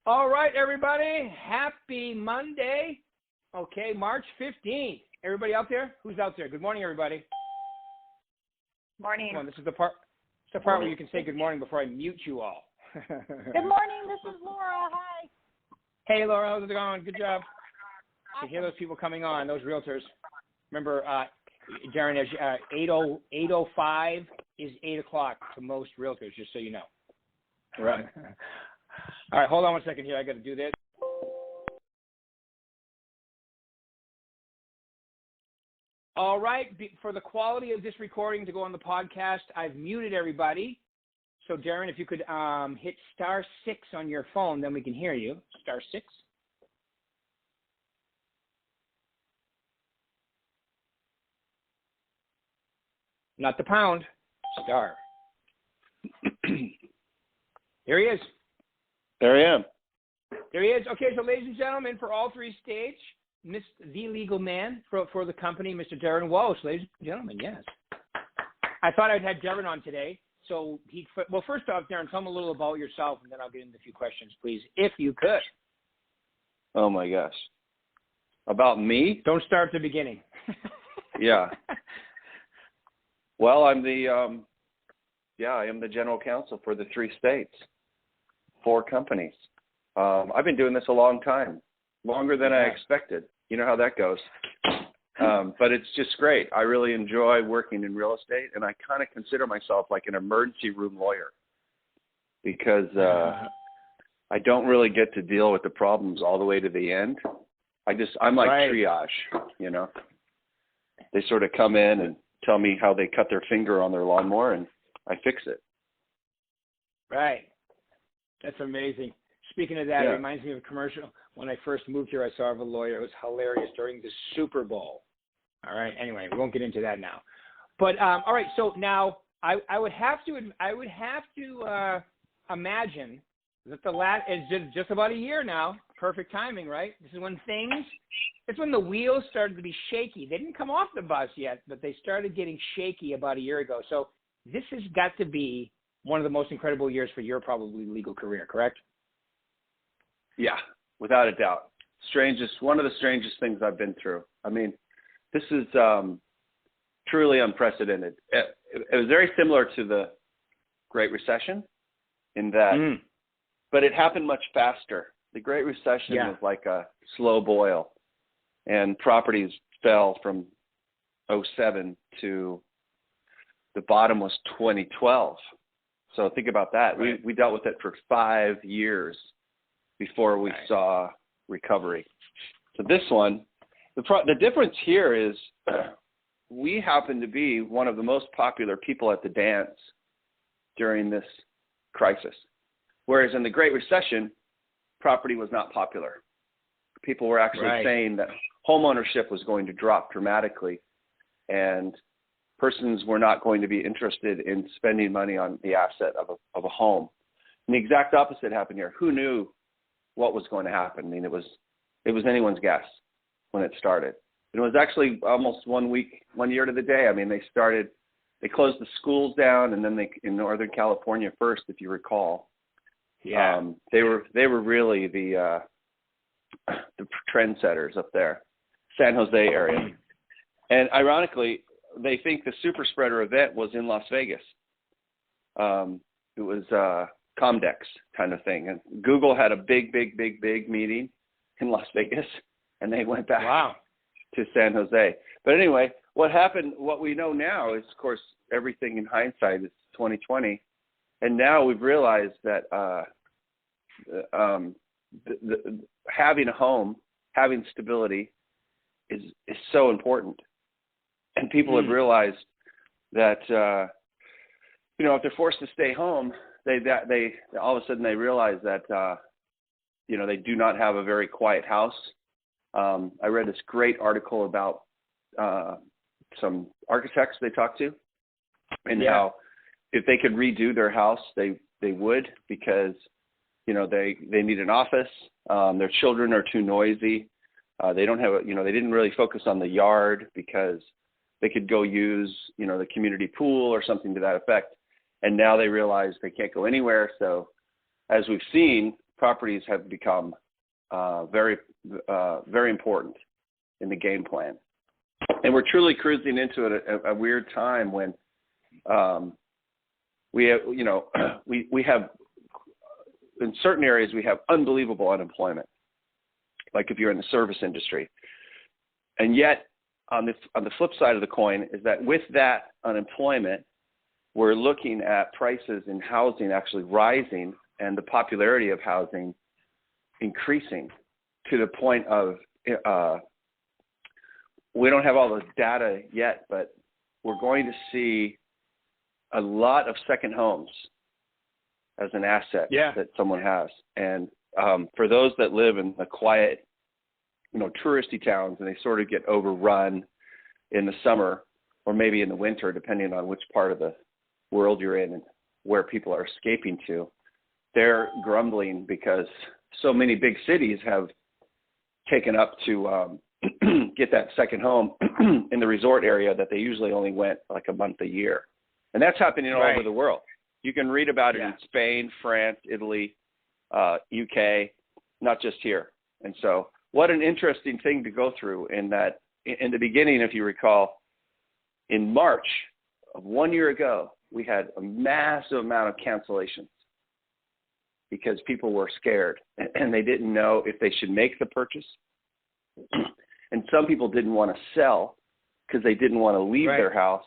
All right, everybody. Happy Monday. Okay, March 15th. Everybody out there? Who's out there? Good morning, everybody. Morning. Come on, this is the part where you can say good morning before I mute you all. Good morning. This is Laura. Hi. Hey, Laura. How's it going? Good job. To hear those people coming on, those realtors. Remember, Darren, 8:05 is 8 o'clock to most realtors, just so you know. Right. All right, hold on 1 second here. I got to do this. All right, for the quality of this recording to go on the podcast, I've muted everybody. So, Darren, if you could hit *6 on your phone, then we can hear you. *6. Not the pound. Star. There he is. There I am. There he is. Okay, so ladies and gentlemen, for all three states, the legal man for the company, Mr. Darren Welsh. Ladies and gentlemen, yes. I thought I'd had Darren on today. So well, first off, Darren, tell me a little about yourself, and then I'll get into a few questions, please, if you could. Oh my gosh. About me? Don't start at the beginning. Yeah. Well, I'm I am the general counsel for the 3 states, 4 companies. I've been doing this a long time, longer than I expected. You know how that goes. But it's just great. I really enjoy working in real estate, and I kind of consider myself like an emergency room lawyer because I don't really get to deal with the problems all the way to the end. I'm like triage, you know. They sort of come in and tell me how they cut their finger on their lawnmower, and I fix it. Right. That's amazing. Speaking of that, It reminds me of a commercial. When I first moved here, I saw of a lawyer. It was hilarious during the Super Bowl. All right. Anyway, we won't get into that now. But all right. So now I would have to imagine that it's just about a year now. Perfect timing, right? This is when it's when the wheels started to be shaky. They didn't come off the bus yet, but they started getting shaky about a year ago. So this has got to be one of the most incredible years for your probably legal career, correct? Yeah, without a doubt. One of the strangest things I've been through. I mean, this is truly unprecedented. It was very similar to the Great Recession in that, but it happened much faster. The Great Recession was like a slow boil, and properties fell from 2007 to the bottom was 2012. So think about that. Right. We dealt with it for 5 years before we saw recovery. So this one, the difference here is we happen to be one of the most popular people at the dance during this crisis. Whereas in the Great Recession, property was not popular. People were actually saying that homeownership was going to drop dramatically, and persons were not going to be interested in spending money on the asset of a home. And the exact opposite happened here. Who knew what was going to happen? I mean, it was anyone's guess when it started. And it was actually almost 1 year to the day. I mean, they closed the schools down, and then in Northern California first, if you recall. Yeah. They were really the trendsetters up there, San Jose area. And ironically, they think the super spreader event was in Las Vegas. It was Comdex kind of thing. And Google had a big meeting in Las Vegas, and they went back to San Jose. But anyway, what we know now is, of course, everything in hindsight is 2020. And now we've realized that having a home, having stability is so important. And people have realized that, if they're forced to stay home, they all of a sudden they realize that, they do not have a very quiet house. I read this great article about some architects they talked to, and how if they could redo their house, they would, because, they need an office. Their children are too noisy. They don't have they didn't really focus on the yard because they could go use, the community pool or something to that effect. And now they realize they can't go anywhere. So as we've seen, properties have become very important in the game plan. And we're truly cruising into a weird time when we have, we have, in certain areas, we have unbelievable unemployment, like if you're in the service industry. And yet, on the flip side of the coin is that with that unemployment, we're looking at prices in housing actually rising and the popularity of housing increasing to the point of, we don't have all the data yet, but we're going to see a lot of second homes as an asset that someone has. And for those that live in the quiet, touristy towns, and they sort of get overrun in the summer or maybe in the winter, depending on which part of the world you're in and where people are escaping to, they're grumbling because so many big cities have taken up to get that second home in the resort area that they usually only went like a month a year. And that's happening all over the world. You can read about it in Spain, France, Italy, UK, not just here. And so what an interesting thing to go through in that in the beginning, if you recall, in March of 1 year ago, we had a massive amount of cancellations because people were scared and they didn't know if they should make the purchase. And some people didn't want to sell because they didn't want to leave their house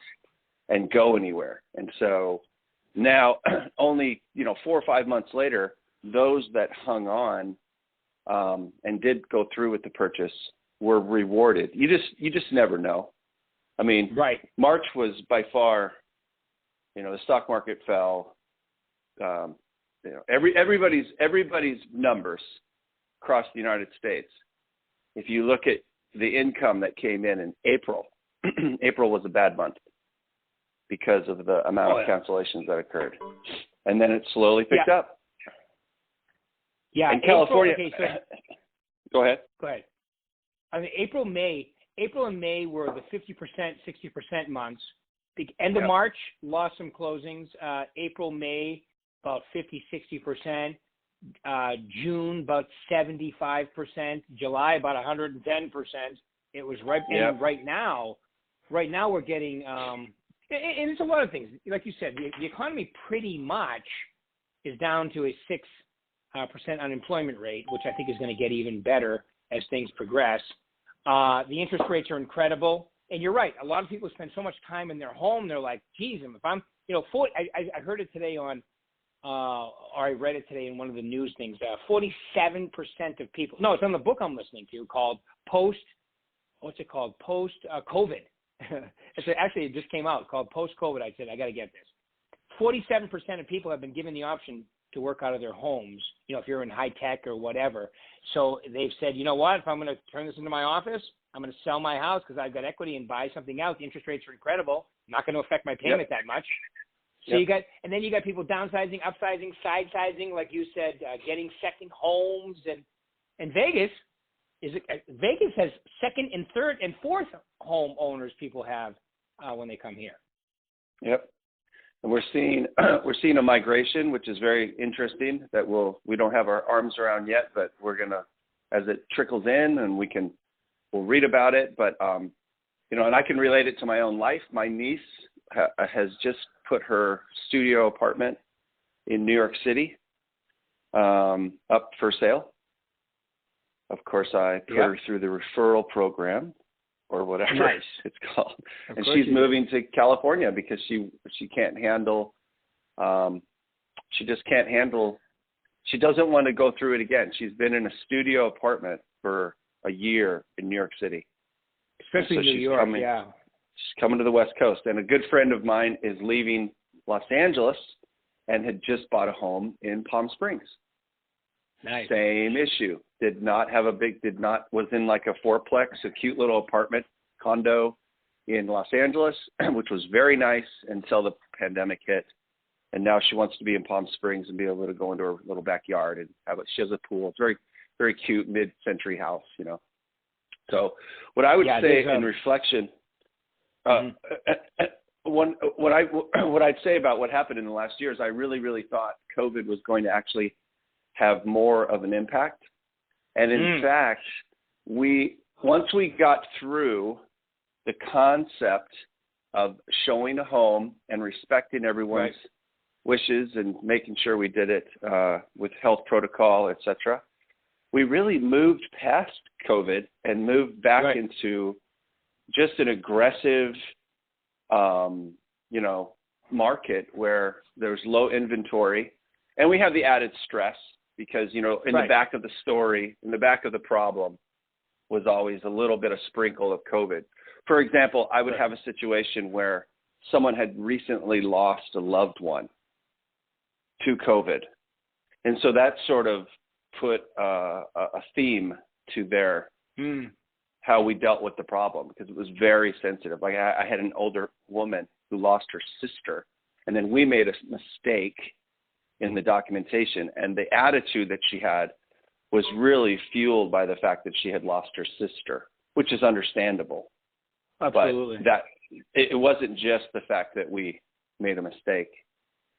and go anywhere. And so now only, 4 or 5 months later, those that hung on and did go through with the purchase were rewarded. You just never know. I mean, March was by far, the stock market fell. Everybody's numbers across the United States. If you look at the income that came in April, April was a bad month because of the amount of cancellations that occurred. And then it slowly picked up. Yeah. In California. Go ahead. I mean, April and May were the 50%, 60% months. The end of March lost some closings. April, May, about 50, 60%. June, about 75%. July, about 110%. It was and right now we're getting, and it's a lot of things. Like you said, the economy pretty much is down to a 6% unemployment rate, which I think is going to get even better as things progress. The interest rates are incredible. And you're right. A lot of people spend so much time in their home. They're like, geez, if I'm, I heard it today on, or I read it today in one of the news things. 47% of people. No, it's on the book I'm listening to called Post. What's it called? Post COVID. Actually, it just came out called Post COVID. I said I got to get this. 47% of people have been given the option to work out of their homes. If you're in high tech or whatever. So they've said, you know what? If I'm going to turn this into my office, I'm going to sell my house because I've got equity and buy something else. The interest rates are incredible. Not going to affect my payment that much. So you got people downsizing, upsizing, side sizing, like you said, getting second homes, and Vegas has second and third and fourth home owners people have when they come here. Yep. And we're seeing a migration, which is very interesting that we don't have our arms around yet, but we're gonna, as it trickles in, and we'll read about it. But and I can relate it to my own life. My niece has just put her studio apartment in New York City up for sale. Of course, I put her through the referral program or whatever it's called. And she's moving to California because she can't handle, she just can't handle, she doesn't want to go through it again. She's been in a studio apartment for a year in New York City. Especially New York, She's coming to the West Coast. And a good friend of mine is leaving Los Angeles and had just bought a home in Palm Springs. Nice. Same issue. Was in like a fourplex, a cute little apartment condo in Los Angeles, which was very nice until the pandemic hit. And now she wants to be in Palm Springs and be able to go into her little backyard and she has a pool. It's very, very cute mid-century house, So what I would say in reflection, what I'd say about what happened in the last year is I really, really thought COVID was going to actually have more of an impact. And in fact, once we got through the concept of showing a home and respecting everyone's wishes and making sure we did it with health protocol, et cetera, we really moved past COVID and moved back into just an aggressive, market where there's low inventory. And we have the added stress because, in the back of the story, in the back of the problem was always a little bit of sprinkle of COVID. For example, I would have a situation where someone had recently lost a loved one to COVID. And so that sort of put a theme to their how we dealt with the problem, because it was very sensitive. Like I had an older woman who lost her sister, and then we made a mistake in the documentation, and the attitude that she had was really fueled by the fact that she had lost her sister, which is understandable. Absolutely. But that it wasn't just the fact that we made a mistake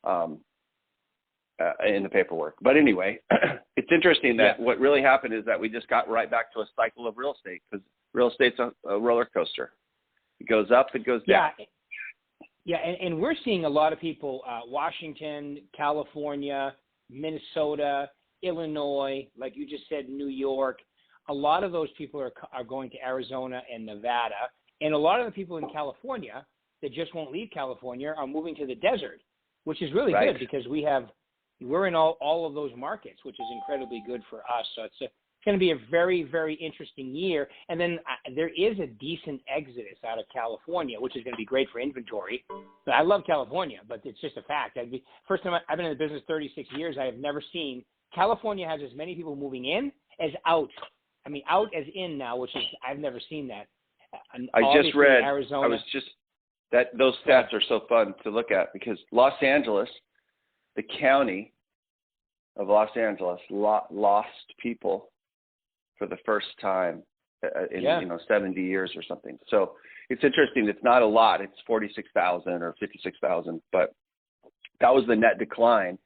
in the paperwork. But anyway, it's interesting that what really happened is that we just got right back to a cycle of real estate, because real estate's a roller coaster. It goes up, it goes down. Yeah, and we're seeing a lot of people, Washington, California, Minnesota, Illinois, like you just said, New York. A lot of those people are going to Arizona and Nevada. And a lot of the people in California that just won't leave California are moving to the desert, which is really good, because we're in all of those markets, which is incredibly good for us. So it's going to be a very, very interesting year. And then there is a decent exodus out of California, which is going to be great for inventory. But I love California, but it's just a fact. First time I've been in the business 36 years, I have never seen California has as many people moving in as out. I mean, out as in now, which is I've never seen that. I just read. Arizona. Those stats are so fun to look at, because Los Angeles, the county of Los Angeles, lost people for the first time in 70 years or something. So it's interesting. It's not a lot. It's 46,000 or 56,000, but that was the net decline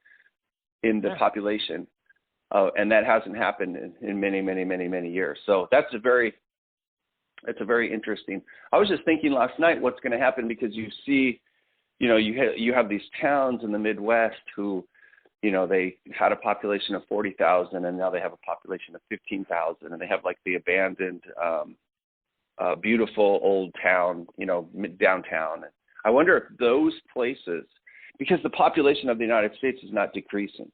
in the population, and that hasn't happened in many, many, many, many years. So it's a very interesting. I was just thinking last night what's going to happen, because you see, you have these towns in the Midwest who, they had a population of 40,000 and now they have a population of 15,000, and they have like the abandoned, beautiful old town, downtown. I wonder if those places, because the population of the United States is not decreasing.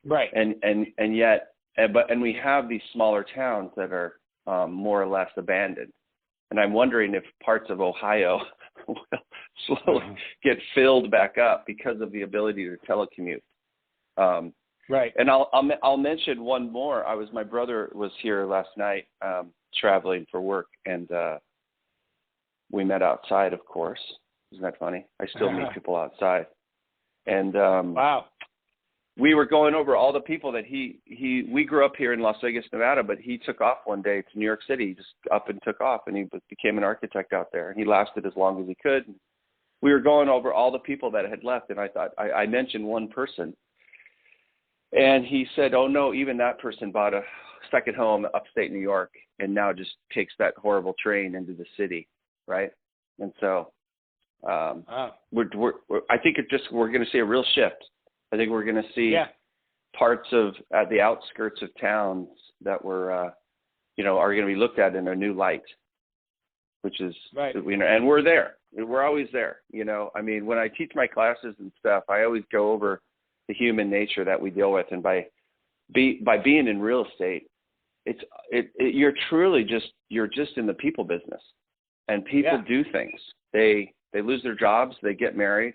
Right. And yet, we have these smaller towns that are more or less abandoned. And I'm wondering if parts of Ohio will slowly get filled back up because of the ability to telecommute. Right. And I'll mention one more. My brother was here last night, traveling for work, and we met outside, of course. Isn't that funny? I still meet people outside. And wow. We were going over all the people that we grew up here in Las Vegas, Nevada, but he took off one day to New York City. He just up and took off, and he became an architect out there. And he lasted as long as he could. We were going over all the people that had left, and I thought I mentioned one person, and he said, "Oh no, even that person bought a second home upstate New York, and now just takes that horrible train into the city, right?" And so, I think we're going to see a real shift. I think we're going to see parts of at the outskirts of towns that were, are going to be looked at in a new light, which is, and we're there. We're always there. I mean, when I teach my classes and stuff, I always go over the human nature that we deal with, and by being in real estate, you're truly you're just in the people business, and people do things. They lose their jobs, they get married,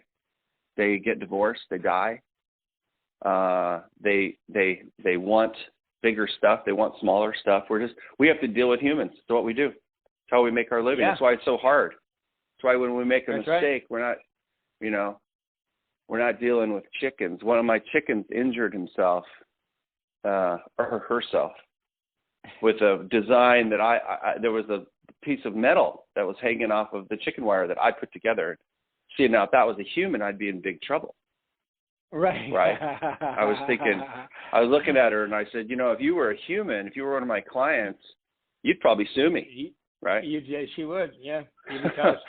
they get divorced, they die. They want bigger stuff. They want smaller stuff. We have to deal with humans. It's what we do. It's how we make our living. That's why it's so hard. That's why when we make a mistake, we're not dealing with chickens. One of my chickens injured himself, or herself, with a design that there was a piece of metal that was hanging off of the chicken wire that I put together. See, now if that was a human, I'd be in big trouble. Right. Right. I was looking at her and I said, if you were a human, if you were one of my clients, you'd probably sue me, right? She would, yeah. You'd be toast.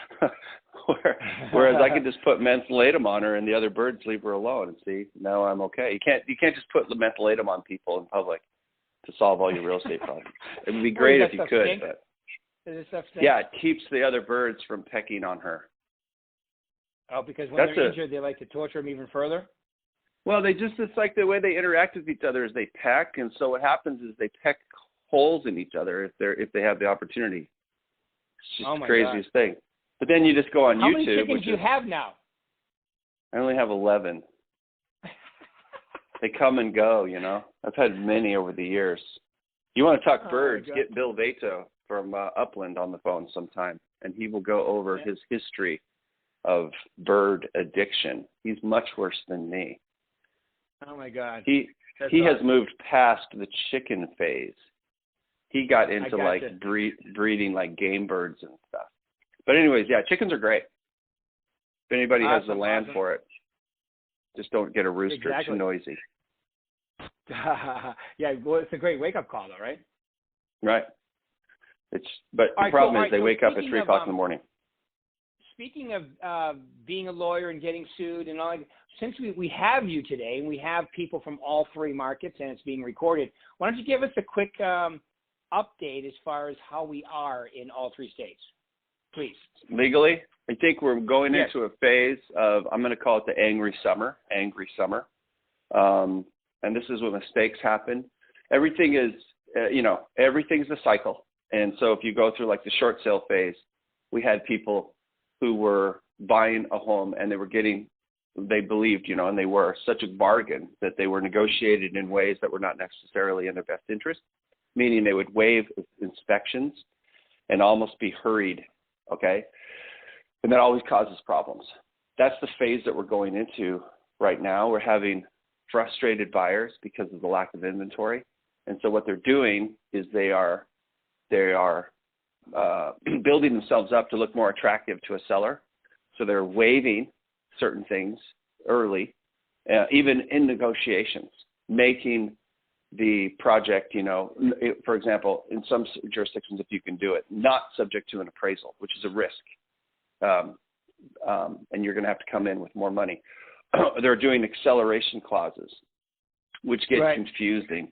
Whereas I could just put mentholatum on her and the other birds leave her alone and see, no, I'm okay. You can't just put the mentholatum on people in public to solve all your real estate problems. It would be great if you could, but yeah, it keeps the other birds from pecking on her. Oh, because when they're injured, they like to torture them even further? Well, it's like the way they interact with each other is they peck, and so what happens is they peck holes in each other if they have the opportunity. It's just the craziest thing. But then you just go on YouTube. How many chickens do you have now? I only have 11. They come and go, I've had many over the years. You want to talk birds, get Bill Vato from Upland on the phone sometime, and he will go over his history of bird addiction. He's much worse than me. Oh, my God. He has moved past the chicken phase. He got into breeding like game birds and stuff. But anyways, yeah, chickens are great. If anybody has the land for it, just don't get a rooster. It's too noisy. Yeah, well, it's a great wake-up call, though, right? Right. But the problem is they wake up at 3 o'clock in the morning. Speaking of being a lawyer and getting sued and all, since we have you today and we have people from all three markets and it's being recorded, why don't you give us a quick update as far as how we are in all three states, please? Legally, I think we're going into a phase of, I'm going to call it the angry summer. And this is when mistakes happen. Everything is, everything's a cycle. And so if you go through like the short sale phase, we had people who were buying a home and they believed, and they were such a bargain that they were negotiated in ways that were not necessarily in their best interest, meaning they would waive inspections and almost be hurried, okay? And that always causes problems. That's the phase that we're going into right now. We're having frustrated buyers because of the lack of inventory. And so what they're doing is they are building themselves up to look more attractive to a seller. So they're waiving certain things early, even in negotiations, making the project, for example, in some jurisdictions, if you can do it, not subject to an appraisal, which is a risk. And you're going to have to come in with more money. They're doing acceleration clauses, which gets confusing.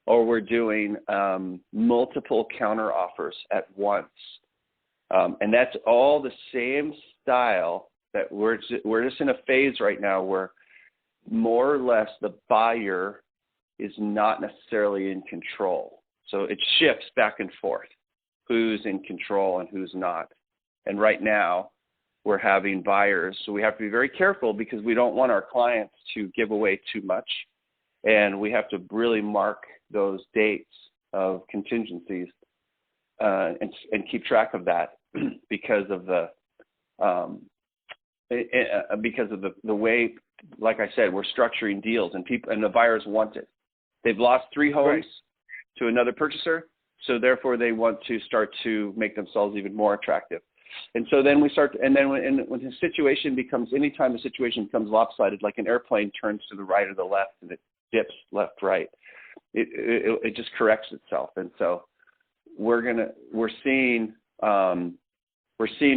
Or we're doing multiple counter offers at once. And that's all the same style that we're just in a phase right now where more or less the buyer is not necessarily in control. So it shifts back and forth, who's in control and who's not. And right now we're having buyers. So we have to be very careful because we don't want our clients to give away too much. And we have to really mark those dates of contingencies and keep track of that because of the way, like I said, we're structuring deals and the buyers want it. They've lost 3 homes to another purchaser, so therefore they want to start to make themselves even more attractive. And so then when the situation becomes, anytime the situation becomes lopsided, like an airplane turns to the right or the left and it dips left, right, it just corrects itself. And so we're seeing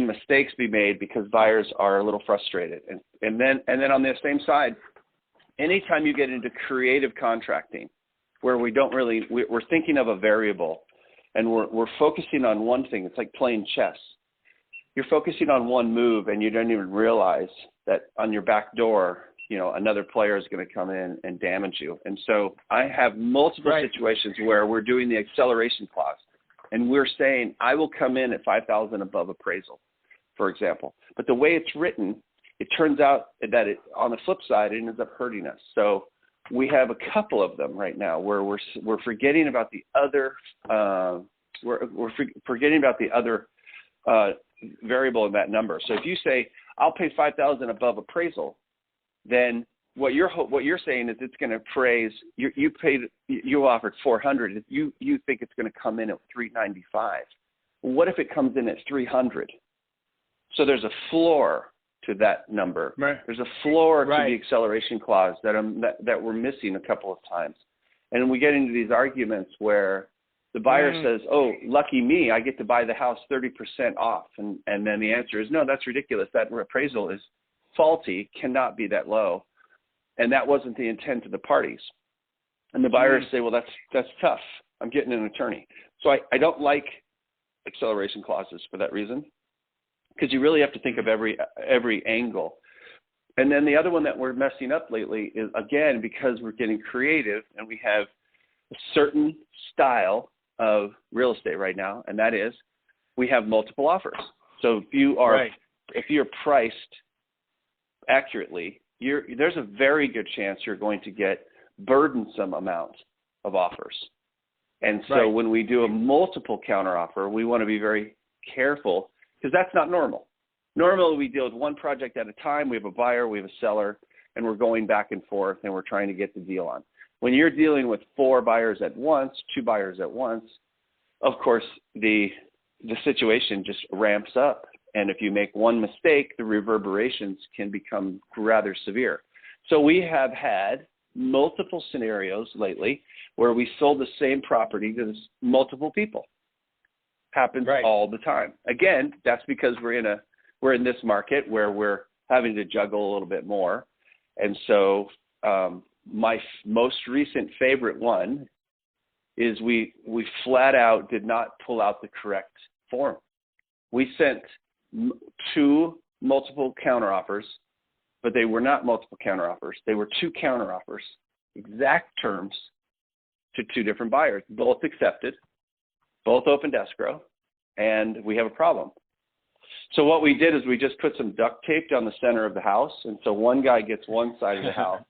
mistakes be made because buyers are a little frustrated. And then on the same side, anytime you get into creative contracting, where we're thinking of a variable and we're focusing on one thing, it's like playing chess. You're focusing on one move and you don't even realize that on your back door, another player is going to come in and damage you. And so I have multiple situations where we're doing the acceleration clause and we're saying, I will come in at 5,000 above appraisal, for example. But the way it's written, it turns out that on the flip side, it ends up hurting us. So we have a couple of them right now where we're forgetting about the other, forgetting about the other variable in that number. So if you say, I'll pay 5,000 above appraisal, then what you're saying is it's going to appraise. You offered 400. You think it's going to come in at 395. What if it comes in at 300? So there's a floor to that number. Right. There's a floor Right. to the acceleration clause that we're missing a couple of times. And we get into these arguments where the buyer says, oh, lucky me, I get to buy the house 30% off. And then the answer is, no, that's ridiculous. That appraisal is faulty, cannot be that low. And that wasn't the intent of the parties. And the buyers say, well, that's tough. I'm getting an attorney. So I don't like acceleration clauses for that reason, because you really have to think of every angle. And then the other one that we're messing up lately is, again, because we're getting creative and we have a certain style of real estate right now, and that is we have multiple offers. So if you're priced accurately, there's a very good chance you're going to get burdensome amount of offers. And so when we do a multiple counteroffer, we want to be very careful, because that's not normal. Normally, we deal with one project at a time. We have a buyer, we have a seller, and we're going back and forth, and we're trying to get the deal on. When you're dealing with 4 buyers at once, 2 buyers at once, of course, the situation just ramps up. And if you make one mistake, the reverberations can become rather severe. So we have had multiple scenarios lately where we sold the same property to multiple people. Happens all the time. Again, that's because we're in this market where we're having to juggle a little bit more. And so my most recent favorite one is we flat out did not pull out the correct form. We sent 2 multiple counteroffers, but they were not multiple counteroffers. They were 2 counteroffers, exact terms, to 2 different buyers, both accepted, both opened escrow, and we have a problem. So what we did is we just put some duct tape down the center of the house, and so one guy gets one side of the house,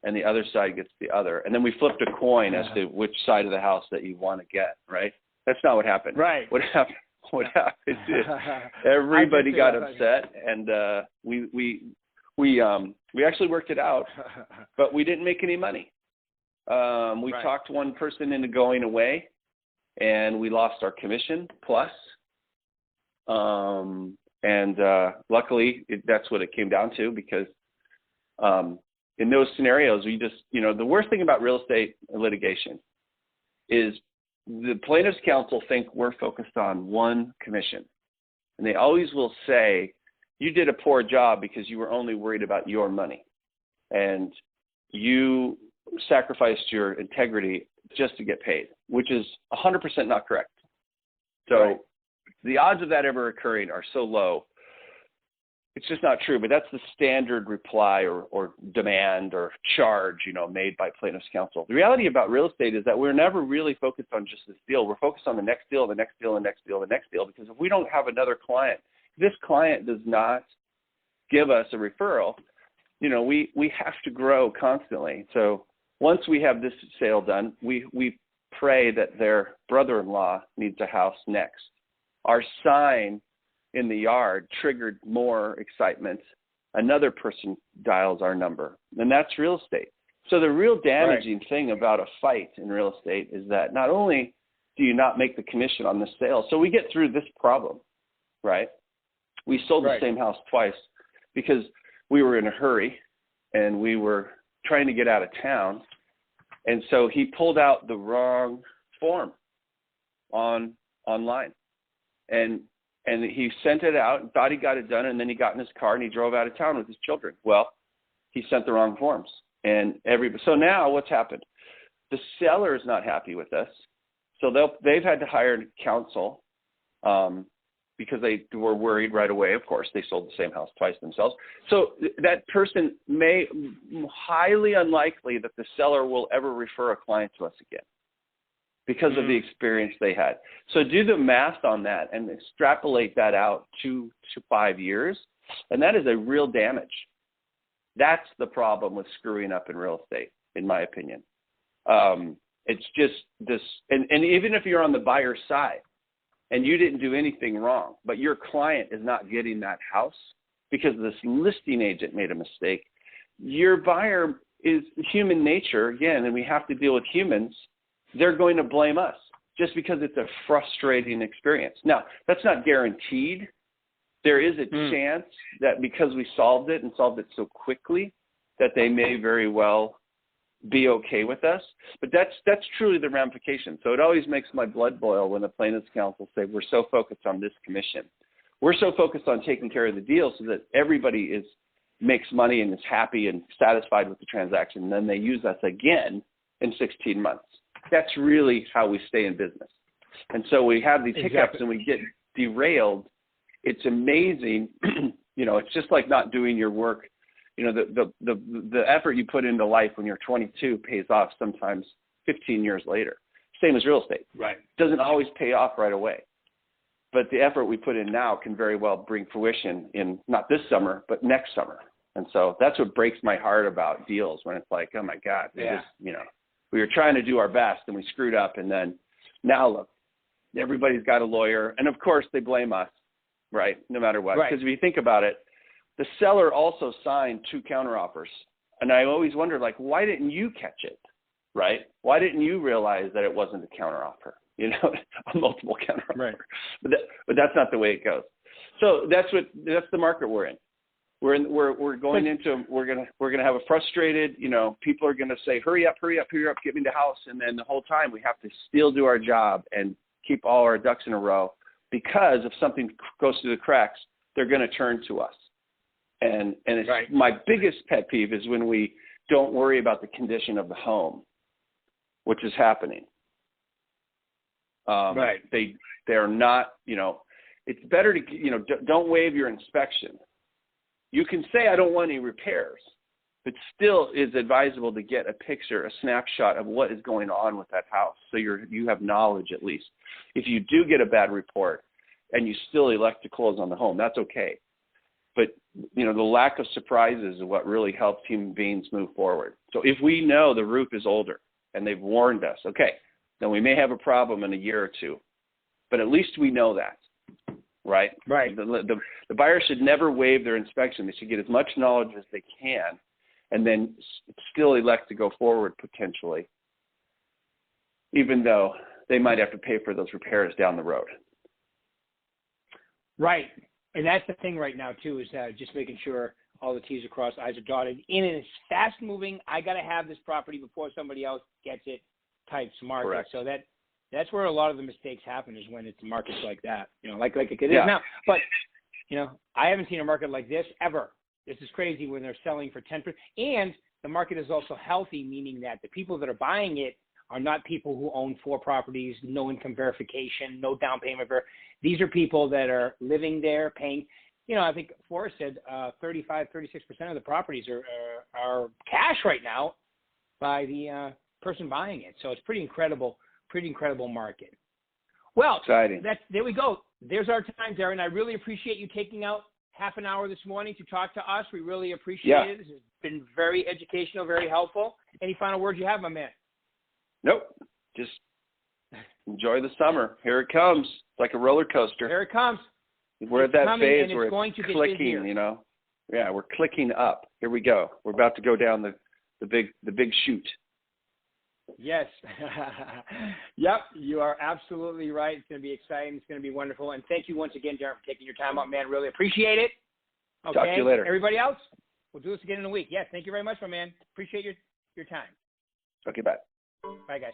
and the other side gets the other. And then we flipped a coin as to which side of the house that you want to get, right? That's not what happened. Right. What happened is everybody got upset, and we actually worked it out, but we didn't make any money. We talked one person into going away, and we lost our commission plus. And luckily, that's what it came down to, because in those scenarios, we just, the worst thing about real estate litigation is the plaintiff's counsel think we're focused on one commission. And they always will say, you did a poor job because you were only worried about your money. And you sacrificed your integrity just to get paid, which is 100% not correct. So the odds of that ever occurring are so low. It's just not true, but that's the standard reply or demand or charge, made by plaintiff's counsel. The reality about real estate is that we're never really focused on just this deal. We're focused on the next deal, the next deal, the next deal, the next deal, because if we don't have another client, this client does not give us a referral, we have to grow constantly. So once we have this sale done, we pray that their brother-in-law needs a house next. Our sign in the yard triggered more excitement. Another person dials our number, and that's real estate. So the real damaging thing about a fight in real estate is that not only do you not make the commission on the sale, so we get through this problem, right? We sold the same house twice because we were in a hurry and we were trying to get out of town. And so he pulled out the wrong form online. And he sent it out and thought he got it done, and then he got in his car and he drove out of town with his children. Well, he sent the wrong forms. So now what's happened? The seller is not happy with us. So they've had to hire counsel because they were worried right away. Of course, they sold the same house twice themselves. So that person highly unlikely that the seller will ever refer a client to us again, because of the experience they had. So do the math on that and extrapolate that out 2 to 5 years, and that is a real damage. That's the problem with screwing up in real estate, in my opinion. It's just this, and even if you're on the buyer's side and you didn't do anything wrong, but your client is not getting that house because this listing agent made a mistake, your buyer is human nature, again, and we have to deal with humans. They're going to blame us just because it's a frustrating experience. Now, that's not guaranteed there is a chance that because we solved it and solved it so quickly that they may very well be okay with us. But that's truly the ramification. So it always makes my blood boil when the plaintiffs' counsel say we're so focused on this commission. We're so focused on taking care of the deal so that everybody makes money and is happy and satisfied with the transaction. And then they use us again in 16 months. That's really how we stay in business. And so we have these hiccups and we get derailed. It's amazing. It's just like not doing your work. The effort you put into life when you're 22 pays off sometimes 15 years later. Same as real estate. Right. It doesn't always pay off right away. But the effort we put in now can very well bring fruition in not this summer, but next summer. And so that's what breaks my heart about deals, when it's like, oh my God, we were trying to do our best and we screwed up. And then now look, everybody's got a lawyer. And of course they blame us, right? No matter what. Because if you think about it, the seller also signed 2 counteroffers. And I always wondered, like, why didn't you catch it, right? Why didn't you realize that it wasn't a counteroffer? A multiple counteroffer. Right. But that's not the way it goes. So that's the market we're in. We're going into, we're gonna have a frustrated, people are gonna say, hurry up, get me the house. And then the whole time we have to still do our job and keep all our ducks in a row, because if something goes through the cracks, they're going to turn to us. And it's my biggest pet peeve is when we don't worry about the condition of the home, which is happening. They're not, it's better to, don't waive your inspection. You can say, I don't want any repairs, but still is advisable to get a picture, a snapshot of what is going on with that house. So you have knowledge at least. If you do get a bad report and you still elect to close on the home, that's okay. But, the lack of surprises is what really helps human beings move forward. So if we know the roof is older and they've warned us, okay, then we may have a problem in a year or two, but at least we know that, right? Right. The buyer should never waive their inspection. They should get as much knowledge as they can and then still elect to go forward potentially, even though they might have to pay for those repairs down the road. Right. And that's the thing right now, too, is just making sure all the T's are crossed, I's are dotted. In an fast-moving, I got to have this property before somebody else gets it type market. Correct. So that's where a lot of the mistakes happen, is when it's markets like that, like it is now. But, I haven't seen a market like this ever. This is crazy when they're selling for 10%. And the market is also healthy, meaning that the people that are buying it are not people who own 4 properties, no income verification, no down payment. These are people that are living there, paying. I think Forrest said 35, 36% of the properties are cash right now by the person buying it. So it's pretty incredible market. Well, exciting. There we go. There's our time, Darren. I really appreciate you taking out half an hour this morning to talk to us. We really appreciate it. This has been very educational, very helpful. Any final words you have, my man? Nope. Just enjoy the summer. Here it comes. It's like a roller coaster. Here it comes. We're at that phase where it's clicking, Yeah, we're clicking up. Here we go. We're about to go down the big chute. Yes. Yep, you are absolutely right. It's going to be exciting. It's going to be wonderful. And thank you once again, Darren, for taking your time out, man. Really appreciate it. Okay. Talk to you later. Everybody else, we'll do this again in a week. Yes, thank you very much, my man. Appreciate your time. Okay, bye. Bye, guys.